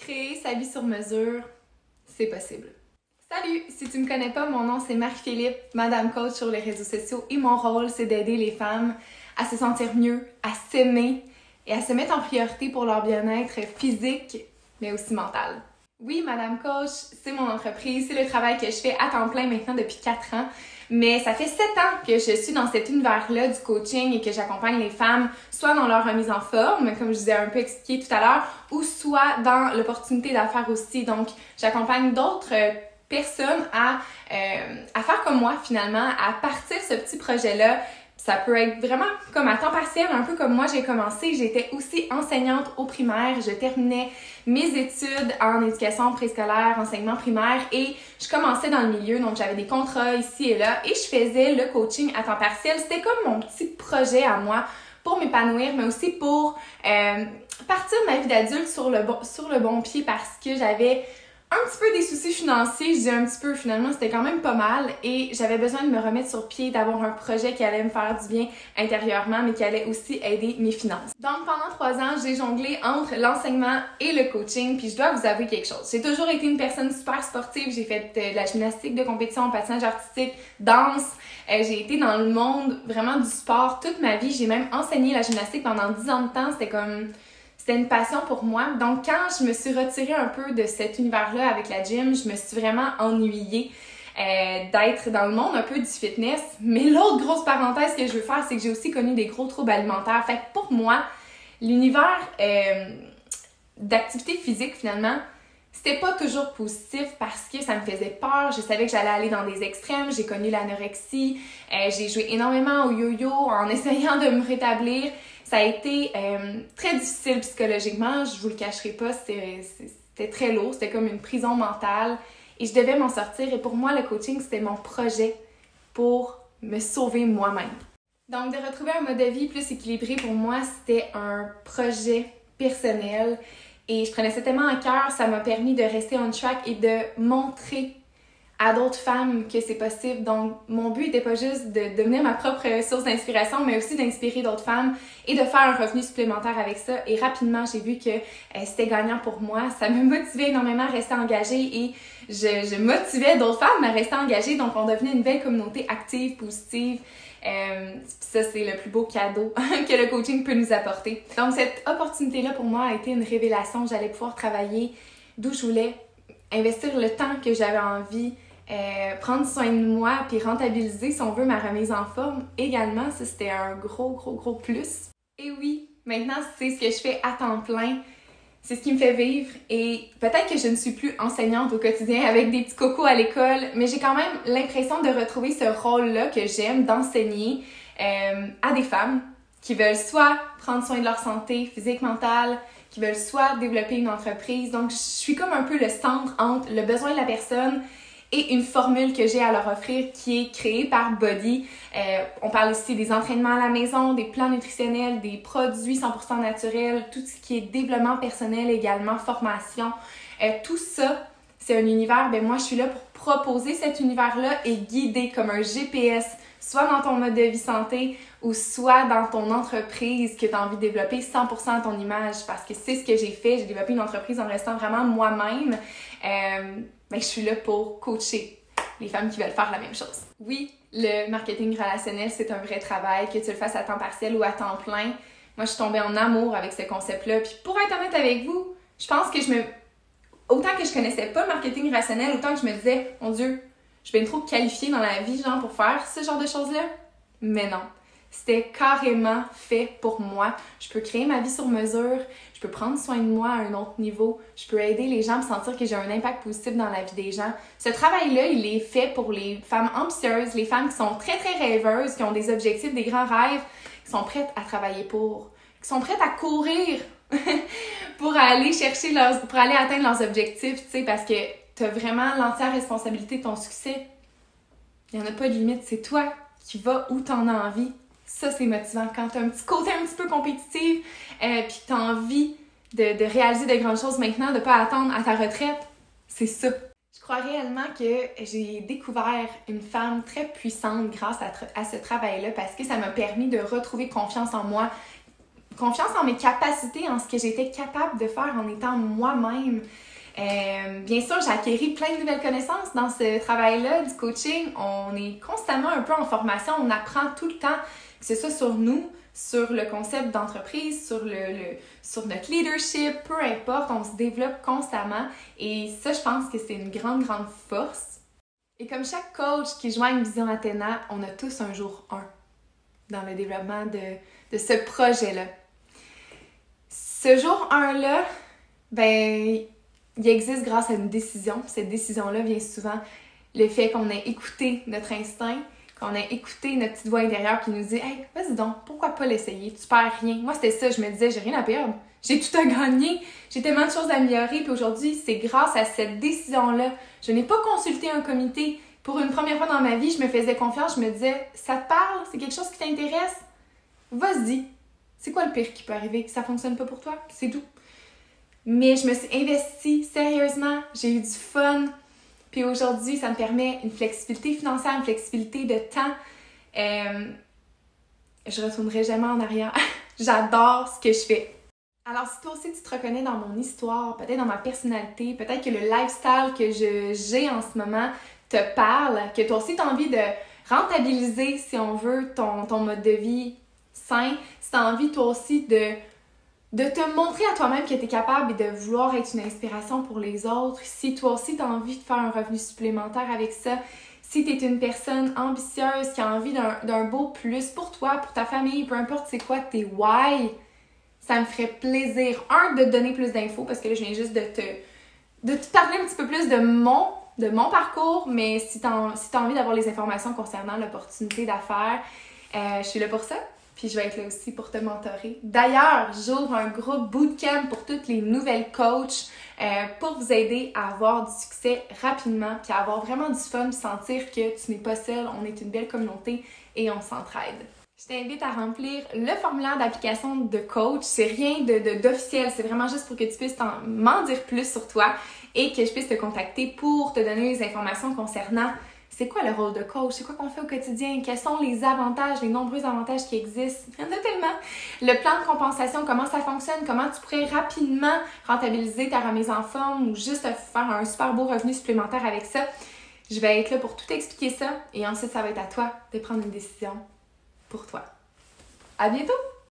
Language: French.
Créer sa vie sur mesure, c'est possible. Salut! Si tu me connais pas, mon nom c'est Marie-Philippe, Madame Coach sur les réseaux sociaux et mon rôle c'est d'aider les femmes à se sentir mieux, à s'aimer et à se mettre en priorité pour leur bien-être physique mais aussi mental. Oui, Madame Coach, c'est mon entreprise, c'est le travail que je fais à temps plein maintenant depuis 4 ans. Mais ça fait 7 ans que je suis dans cet univers-là du coaching et que j'accompagne les femmes soit dans leur remise en forme, comme je vous ai un peu expliqué tout à l'heure, ou soit dans l'opportunité d'affaires aussi. Donc, j'accompagne d'autres personnes à faire comme moi finalement, à partir ce petit projet-là. Ça peut être vraiment comme à temps partiel, un peu comme moi j'ai commencé. J'étais aussi enseignante au primaire. Je terminais mes études en éducation préscolaire, enseignement primaire et je commençais dans le milieu. Donc j'avais des contrats ici et là et je faisais le coaching à temps partiel. C'était comme mon petit projet à moi pour m'épanouir, mais aussi pour partir de ma vie d'adulte sur le bon pied parce que j'avais un petit peu des soucis financiers, je dis un petit peu, finalement c'était quand même pas mal et j'avais besoin de me remettre sur pied, d'avoir un projet qui allait me faire du bien intérieurement mais qui allait aussi aider mes finances. Donc pendant 3 ans, j'ai jonglé entre l'enseignement et le coaching puis je dois vous avouer quelque chose. J'ai toujours été une personne super sportive, j'ai fait de la gymnastique de compétition, patinage artistique, danse, j'ai été dans le monde vraiment du sport toute ma vie, j'ai même enseigné la gymnastique pendant 10 ans de temps, C'était une passion pour moi. Donc, quand je me suis retirée un peu de cet univers-là avec la gym, je me suis vraiment ennuyée d'être dans le monde un peu du fitness. Mais l'autre grosse parenthèse que je veux faire, c'est que j'ai aussi connu des gros troubles alimentaires. Fait que pour moi, l'univers d'activité physique, finalement, c'était pas toujours positif parce que ça me faisait peur. Je savais que j'allais aller dans des extrêmes. J'ai connu l'anorexie. J'ai joué énormément au yo-yo en essayant de me rétablir. Ça a été très difficile psychologiquement, je vous le cacherai pas, c'était très lourd, c'était comme une prison mentale et je devais m'en sortir et pour moi le coaching c'était mon projet pour me sauver moi-même. Donc de retrouver un mode de vie plus équilibré pour moi c'était un projet personnel et je prenais ça tellement à cœur, ça m'a permis de rester on track et de montrer à d'autres femmes que c'est possible. Donc, mon but n'était pas juste de devenir ma propre source d'inspiration, mais aussi d'inspirer d'autres femmes et de faire un revenu supplémentaire avec ça. Et rapidement, j'ai vu que c'était gagnant pour moi. Ça me motivait énormément à rester engagée et je motivais d'autres femmes à rester engagées. Donc, on devenait une belle communauté active, positive. Ça, c'est le plus beau cadeau que le coaching peut nous apporter. Donc, cette opportunité-là, pour moi, a été une révélation. J'allais pouvoir travailler d'où je voulais, investir le temps que j'avais envie, prendre soin de moi puis rentabiliser, si on veut, ma remise en forme également. Ça, c'était un gros plus. Et oui, maintenant, c'est ce que je fais à temps plein. C'est ce qui me fait vivre et peut-être que je ne suis plus enseignante au quotidien avec des petits cocos à l'école, mais j'ai quand même l'impression de retrouver ce rôle-là que j'aime d'enseigner à des femmes qui veulent soit prendre soin de leur santé physique, mentale, qui veulent soit développer une entreprise. Donc, je suis comme un peu le centre entre le besoin de la personne et une formule que j'ai à leur offrir qui est créée par Body. On parle ici des entraînements à la maison, des plans nutritionnels, des produits 100% naturels, tout ce qui est développement personnel également, formation. Tout ça, c'est un univers, moi je suis là pour proposer cet univers-là et guider comme un GPS, soit dans ton mode de vie santé ou soit dans ton entreprise que tu as envie de développer 100% à ton image parce que c'est ce que j'ai fait. J'ai développé une entreprise en restant vraiment moi-même. Je suis là pour coacher les femmes qui veulent faire la même chose. Oui, le marketing relationnel, c'est un vrai travail, que tu le fasses à temps partiel ou à temps plein. Moi, je suis tombée en amour avec ce concept-là. Puis pour être honnête avec vous, je pense que autant que je connaissais pas le marketing relationnel, autant que je me disais, mon Dieu, je suis bien trop qualifiée dans la vie, genre, pour faire ce genre de choses-là. Mais non. C'était carrément fait pour moi. Je peux créer ma vie sur mesure, je peux prendre soin de moi à un autre niveau, je peux aider les gens à me sentir que j'ai un impact positif dans la vie des gens. Ce travail-là, il est fait pour les femmes ambitieuses, les femmes qui sont très rêveuses, qui ont des objectifs, des grands rêves, qui sont prêtes à travailler pour, qui sont prêtes à courir pour aller pour aller atteindre leurs objectifs, tu sais, parce que tu as vraiment l'entière responsabilité de ton succès. Il n'y en a pas de limite, c'est toi qui vas où tu en as envie. Ça, c'est motivant. Quand tu as un petit côté un petit peu compétitif puis tu as envie de réaliser de grandes choses maintenant, de ne pas attendre à ta retraite, c'est ça. Je crois réellement que j'ai découvert une femme très puissante grâce à ce travail-là parce que ça m'a permis de retrouver confiance en moi, confiance en mes capacités, en ce que j'étais capable de faire en étant moi-même. Bien sûr, j'ai acquis plein de nouvelles connaissances dans ce travail-là du coaching. On est constamment un peu en formation, on apprend tout le temps, que ce soit sur nous, sur le concept d'entreprise, sur notre leadership, peu importe, on se développe constamment et ça, je pense que c'est une grande, grande force. Et comme chaque coach qui joint Vision Athéna, on a tous un jour 1 dans le développement de ce projet-là. Ce jour 1-là, ben, il existe grâce à une décision. Cette décision-là vient souvent le fait qu'on ait écouté notre instinct, qu'on ait écouté notre petite voix intérieure qui nous dit « Hey, vas-y donc, pourquoi pas l'essayer? Tu perds rien. » Moi, c'était ça. Je me disais « J'ai rien à perdre. J'ai tout à gagner. J'ai tellement de choses à améliorer. » Puis aujourd'hui, c'est grâce à cette décision-là. Je n'ai pas consulté un comité. Pour une première fois dans ma vie, je me faisais confiance. Je me disais « Ça te parle? C'est quelque chose qui t'intéresse? Vas-y. C'est quoi le pire qui peut arriver? Que ça fonctionne pas pour toi? C'est tout. » Mais je me suis investie sérieusement. J'ai eu du fun. Puis aujourd'hui, ça me permet une flexibilité financière, une flexibilité de temps. Je retournerai jamais en arrière. J'adore ce que je fais. Alors, si toi aussi tu te reconnais dans mon histoire, peut-être dans ma personnalité, peut-être que le lifestyle que j'ai en ce moment te parle, que toi aussi tu as envie de rentabiliser, si on veut, ton mode de vie sain, si tu as envie toi aussi de te montrer à toi-même que tu es capable et de vouloir être une inspiration pour les autres, si toi aussi tu as envie de faire un revenu supplémentaire avec ça, si tu es une personne ambitieuse qui a envie d'un beau plus pour toi, pour ta famille, peu importe c'est quoi tes why, ça me ferait plaisir, de te donner plus d'infos parce que là je viens juste de te parler un petit peu plus de mon parcours, mais si tu as envie d'avoir les informations concernant l'opportunité d'affaires, je suis là pour ça. Puis je vais être là aussi pour te mentorer. D'ailleurs, j'ouvre un groupe bootcamp pour toutes les nouvelles coachs pour vous aider à avoir du succès rapidement puis à avoir vraiment du fun puis sentir que tu n'es pas seul, on est une belle communauté et on s'entraide. Je t'invite à remplir le formulaire d'application de coach. C'est rien d'officiel, c'est vraiment juste pour que tu puisses m'en dire plus sur toi et que je puisse te contacter pour te donner les informations concernant c'est quoi le rôle de coach, c'est quoi qu'on fait au quotidien, quels sont les avantages, les nombreux avantages qui existent. Il y en a tellement. Le plan de compensation, comment ça fonctionne, comment tu pourrais rapidement rentabiliser ta remise en forme ou juste faire un super beau revenu supplémentaire avec ça. Je vais être là pour tout expliquer ça et ensuite ça va être à toi de prendre une décision pour toi. À bientôt!